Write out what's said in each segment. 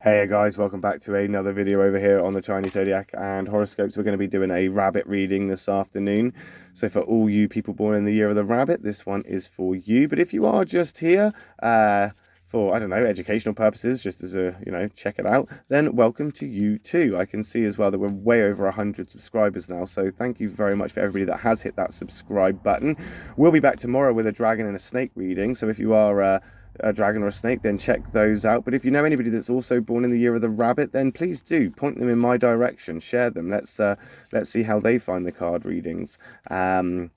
Hey guys, welcome back to another video over here on the Chinese Zodiac and horoscopes. We're going to be doing a rabbit reading this afternoon. So for all you people born in the year of the rabbit, this one is for you. But if you are just here for, I don't know, educational purposes, just as a, check it out, then welcome to you too. I can see as well that we're way over 100 subscribers now. So thank you very much for everybody that has hit that subscribe button. We'll be back tomorrow with a dragon and a snake reading. So if you are a dragon or a snake, then check those out. But if you know anybody that's also born in the year of the rabbit, then please do point them in my direction, share them. Let's see how they find the card readings. Right,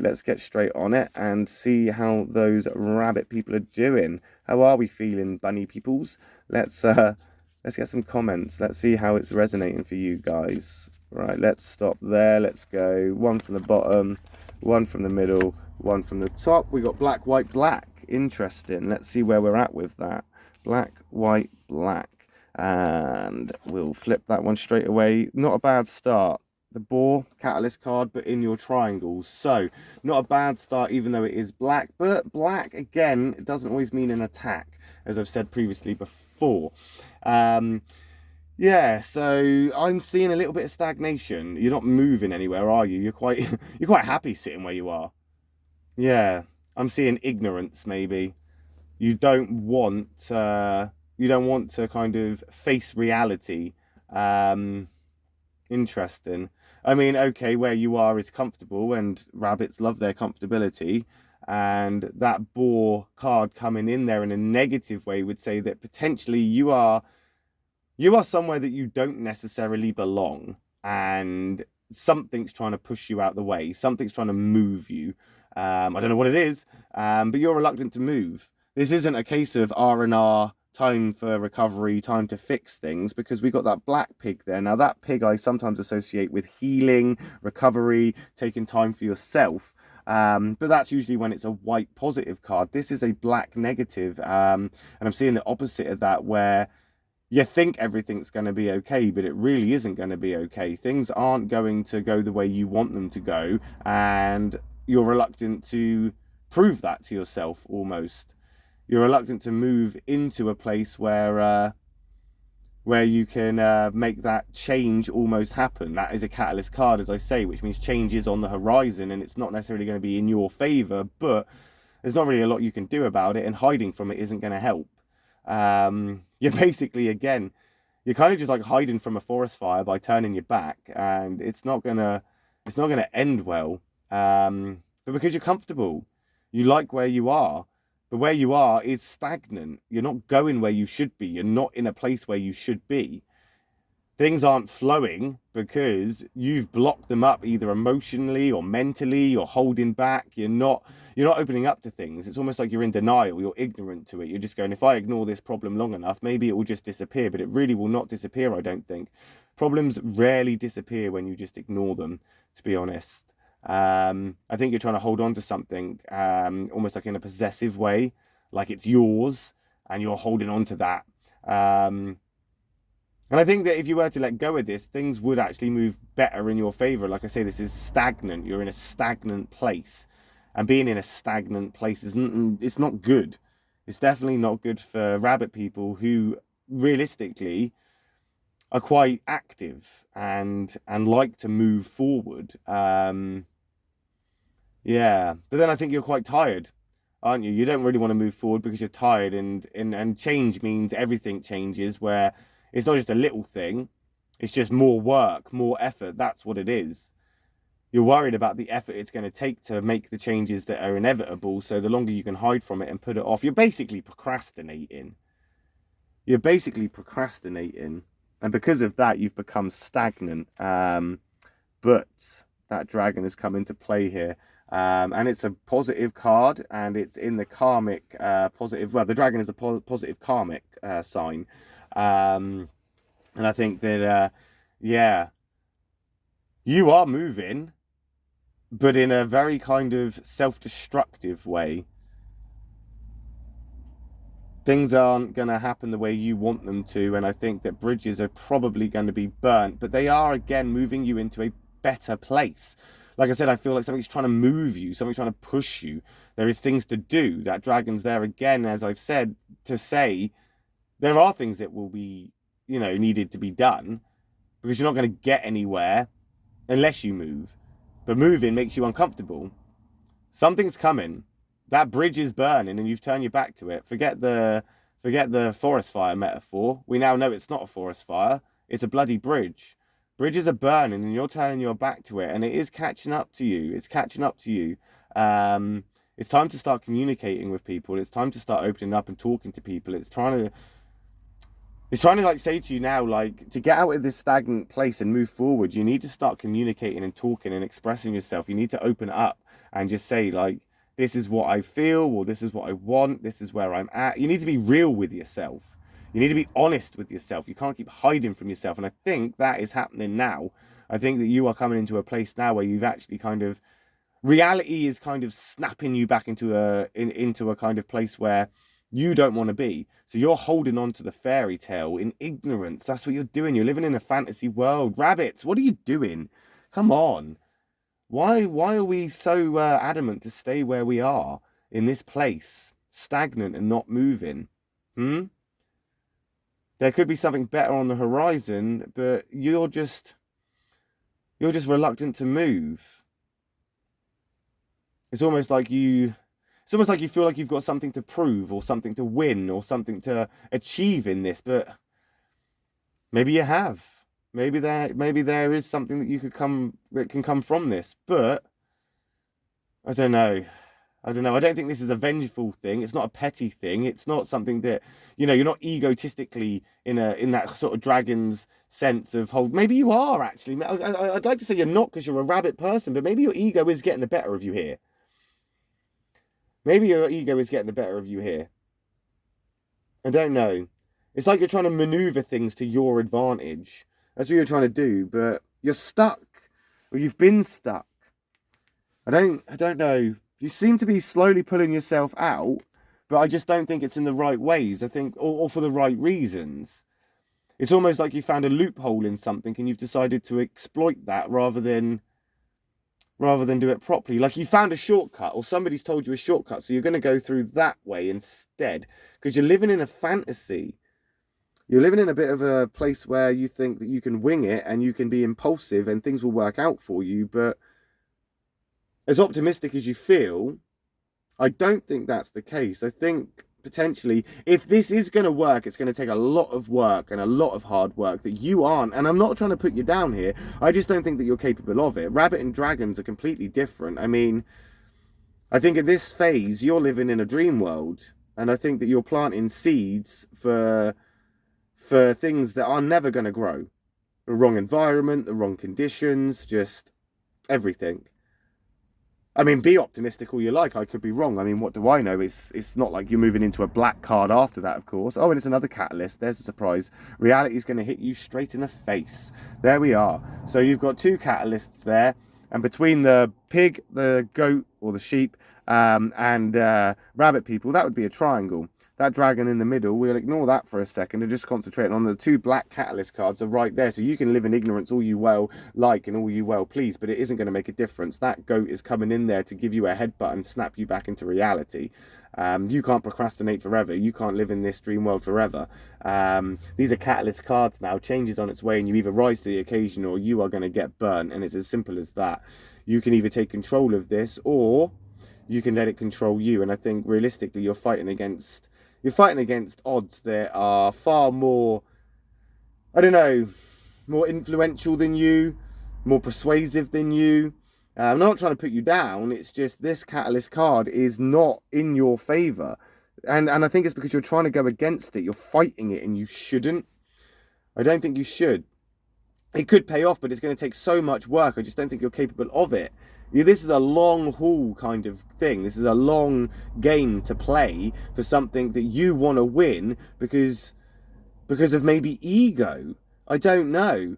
let's get straight on it and see how those rabbit people are doing. How are we feeling, bunny peoples? Let's get some comments. Let's see how it's resonating for you guys. Right, let's stop there. Let's go one from the bottom, one from the middle, one from the top. We got black, white, black. Interesting. Let's see where we're at with that. Black, white, black. And we'll flip that one straight away. Not a bad start. The boar, catalyst card, but in your triangles. So, not a bad start, even though it is black. But black, again, it doesn't always mean an attack, as I've said previously before. Yeah, so I'm seeing a little bit of stagnation. You're not moving anywhere, are you? You're quite happy sitting where you are. Yeah. I'm seeing ignorance, maybe. You don't want to kind of face reality. Interesting. I mean, okay, where you are is comfortable, and rabbits love their comfortability. And that boar card coming in there in a negative way would say that potentially you are somewhere that you don't necessarily belong, and something's trying to push you out the way. Something's trying to move you. I don't know what it is, but you're reluctant to move. This isn't a case of R&R, time for recovery, time to fix things, because we got that black pig there. Now, that pig I sometimes associate with healing, recovery, taking time for yourself. But that's usually when it's a white positive card. This is a black negative, and I'm seeing the opposite of that, where you think everything's going to be okay, but it really isn't going to be okay. Things aren't going to go the way you want them to go, and you're reluctant to prove that to yourself almost. You're reluctant to move into a place where you can make that change almost happen. That is a catalyst card, as I say, which means change is on the horizon, and it's not necessarily going to be in your favor, but there's not really a lot you can do about it, and hiding from it isn't going to help. You're basically, again, you're kind of just like hiding from a forest fire by turning your back, and it's not gonna end well. But because you're comfortable, you like where you are, but where you are is stagnant. You're not going where you should be. You're not in a place where you should be. Things aren't flowing because you've blocked them up, either emotionally or mentally, or holding back. You're not opening up to things. It's almost like you're in denial. You're ignorant to it. You're just going, if I ignore this problem long enough, maybe it will just disappear. But it really will not disappear, I don't think. Problems rarely disappear when you just ignore them, to be honest. I think you're trying to hold on to something, almost like in a possessive way, like it's yours and you're holding on to that. And I think that if you were to let go of this, things would actually move better in your favor. Like I say, this is stagnant. You're in a stagnant place, and being in a stagnant place it's not good. It's definitely not good for rabbit people who realistically are quite active and like to move forward. Yeah, but then I think you're quite tired, aren't you? You don't really want to move forward because you're tired, and change means everything changes, where it's not just a little thing, it's just more work, more effort. That's what it is. You're worried about the effort it's going to take to make the changes that are inevitable, so the longer you can hide from it and put it off, you're basically procrastinating. You're basically procrastinating, and because of that, you've become stagnant. But that dragon has come into play here. And it's a positive card, and it's in the karmic positive. Well, the dragon is the positive karmic sign. And I think that, yeah, you are moving, but in a very kind of self-destructive way. Things aren't going to happen the way you want them to, and I think that bridges are probably going to be burnt, but they are, again, moving you into a better place. Like I said, I feel like something's trying to move you, something's trying to push you. There is things to do. That dragon's there again, as I've said, to say there are things that will be, needed to be done, because you're not going to get anywhere unless you move. But moving makes you uncomfortable. Something's coming. That bridge is burning and you've turned your back to it. Forget the forest fire metaphor. We now know it's not a forest fire. It's a bloody bridge. Bridges are burning and you're turning your back to it, and it is catching up to you. It's catching up to you. It's time to start communicating with people. It's time to start opening up and talking to people. It's trying to like say to you now, like, to get out of this stagnant place and move forward, you need to start communicating and talking and expressing yourself. You need to open up and just say, like, this is what I feel, or this is what I want, this is where I'm at. You need to be real with yourself. You need to be honest with yourself. You can't keep hiding from yourself. And I think that is happening now. I think that you are coming into a place now where you've actually reality is kind of snapping you back into a kind of place where you don't want to be. So you're holding on to the fairy tale in ignorance. That's what you're doing. You're living in a fantasy world. Rabbits, what are you doing? Come on. Why are we so adamant to stay where we are in this place, stagnant and not moving? There could be something better on the horizon, but you're just reluctant to move. It's almost like you feel like you've got something to prove or something to win or something to achieve in this, but maybe you have. Maybe there is something that can come from this, but I don't know. I don't think this is a vengeful thing. It's not a petty thing. It's not something that, you're not egotistically in that sort of dragon's sense of hold. Maybe you are actually. I'd like to say you're not, because you're a rabbit person, but maybe your ego is getting the better of you here. Maybe your ego is getting the better of you here. I don't know. It's like you're trying to maneuver things to your advantage. That's what you're trying to do, but you're stuck, or you've been stuck. I don't know. You seem to be slowly pulling yourself out, but I just don't think it's in the right ways. I think, or for the right reasons. It's almost like you found a loophole in something and you've decided to exploit that rather than do it properly. Like you found a shortcut, or somebody's told you a shortcut, so you're going to go through that way instead, because you're living in a fantasy. You're living in a bit of a place where you think that you can wing it and you can be impulsive and things will work out for you. But as optimistic as you feel, I don't think that's the case. I think potentially, if this is going to work, it's going to take a lot of work and a lot of hard work that you aren't. And I'm not trying to put you down here. I just don't think that you're capable of it. Rabbit and dragons are completely different. I mean, I think in this phase, you're living in a dream world. And I think that you're planting seeds for things that are never going to grow. The wrong environment, the wrong conditions, just everything. I mean, be optimistic all you like. I could be wrong. I mean, what do I know? It's not like you're moving into a black card after that, of course. Oh, and it's another catalyst. There's a surprise. Reality is going to hit you straight in the face. There we are. So you've got two catalysts there. And between the pig, the goat, or the sheep, and rabbit people, that would be a triangle. That dragon in the middle, we'll ignore that for a second and just concentrate on the two black catalyst cards are right there. So you can live in ignorance all you well like and all you well please, but it isn't going to make a difference. That goat is coming in there to give you a headbutt and snap you back into reality. You can't procrastinate forever. You can't live in this dream world forever. These are catalyst cards now. Change is on its way and you either rise to the occasion or you are going to get burnt. And it's as simple as that. You can either take control of this or you can let it control you. And I think realistically you're fighting against odds that are far more, I don't know, more influential than you, more persuasive than you. I'm not trying to put you down. It's just this catalyst card is not in your favor. And I think it's because you're trying to go against it. You're fighting it and you shouldn't. I don't think you should. It could pay off, but it's going to take so much work. I just don't think you're capable of it. This is a long haul kind of thing. This is a long game to play for something that you want to win because of maybe ego. I don't know.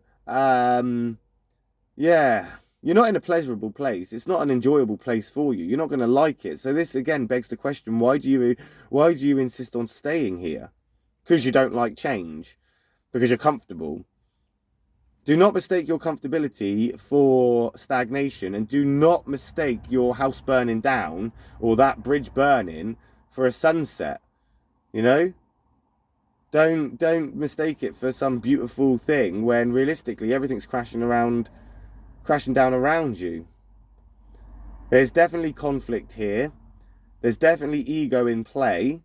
Yeah, you're not in a pleasurable place. It's not an enjoyable place for you. You're not going to like it. So this again begs the question: why do you insist on staying here? Because you don't like change. Because you're comfortable. Do not mistake your comfortability for stagnation, and do not mistake your house burning down or that bridge burning for a sunset. Don't mistake it for some beautiful thing when realistically everything's crashing down around you. There's definitely conflict here. There's definitely ego in play.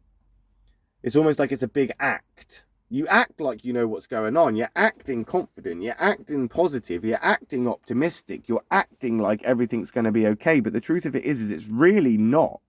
It's almost like it's a big act. You act like you know what's going on. You're acting confident. You're acting positive. You're acting optimistic. You're acting like everything's going to be okay. But the truth of it is it's really not.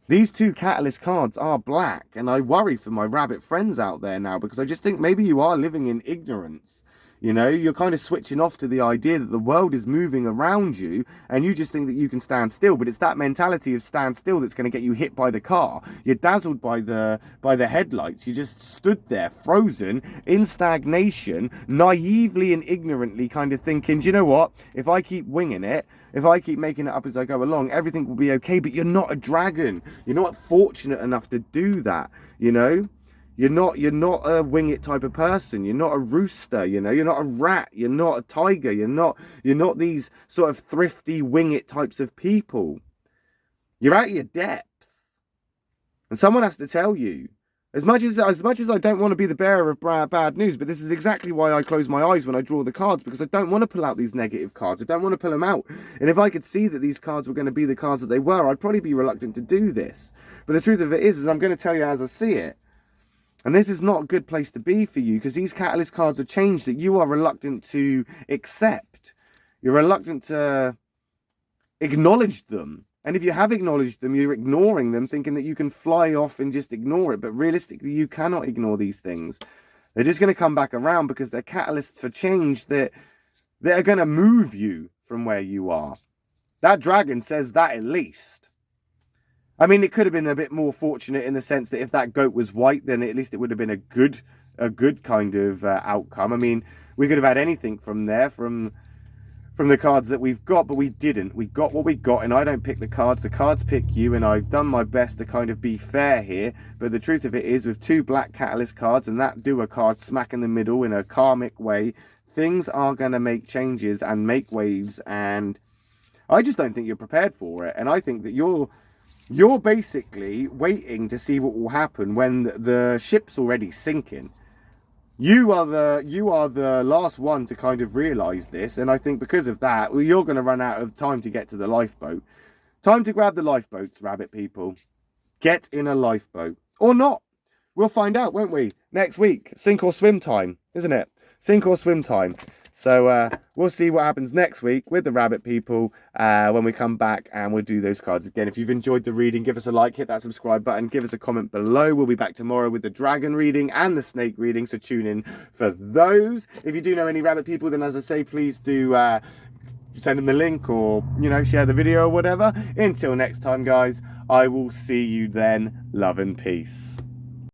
These two catalyst cards are black, and I worry for my rabbit friends out there now, because I just think maybe you are living in ignorance. You know, you're kind of switching off to the idea that the world is moving around you and you just think that you can stand still. But it's that mentality of stand still that's going to get you hit by the car. You're dazzled by the headlights. You just stood there frozen in stagnation, naively and ignorantly kind of thinking, do you know what? If I keep winging it, if I keep making it up as I go along, everything will be okay. But you're not a dragon. You're not fortunate enough to do that, you know? You're not a wing it type of person. You're not a rooster, you know. You're not a rat. You're not a tiger. You're not these sort of thrifty wing it types of people. You're out of your depth. And someone has to tell you. As much as I don't want to be the bearer of bad news, but this is exactly why I close my eyes when I draw the cards, because I don't want to pull out these negative cards. I don't want to pull them out. And if I could see that these cards were going to be the cards that they were, I'd probably be reluctant to do this. But the truth of it is I'm going to tell you as I see it. And this is not a good place to be for you, because these catalyst cards are changed that you are reluctant to accept. You're reluctant to acknowledge them. And if you have acknowledged them, you're ignoring them, thinking that you can fly off and just ignore it. But realistically, you cannot ignore these things. They're just going to come back around because they're catalysts for change that are going to move you from where you are. That dragon says that at least. I mean, it could have been a bit more fortunate in the sense that if that goat was white, then at least it would have been a good kind of outcome. I mean, we could have had anything from there, from the cards that we've got, but we didn't. We got what we got, and I don't pick the cards pick you, and I've done my best to kind of be fair here. But the truth of it is, with two black catalyst cards and that doer card smack in the middle in a karmic way, things are going to make changes and make waves, and I just don't think you're prepared for it. And I think that you're basically waiting to see what will happen when the ship's already sinking. You are the last one to kind of realise this, and I think because of that, you're going to run out of time to get to the lifeboat. Time to grab the lifeboats, rabbit people. Get in a lifeboat. Or not. We'll find out, won't we? Next week. Sink or swim time, isn't it? Sink or swim time. So we'll see what happens next week with the rabbit people when we come back, and we'll do those cards again. If you've enjoyed the reading, give us a like, hit that subscribe button, give us a comment below. We'll be back tomorrow with the dragon reading and the snake reading, so tune in for those. If you do know any rabbit people, then as I say, please do send them the link, or, you know, share the video or whatever. Until next time, guys, I will see you then. Love and peace.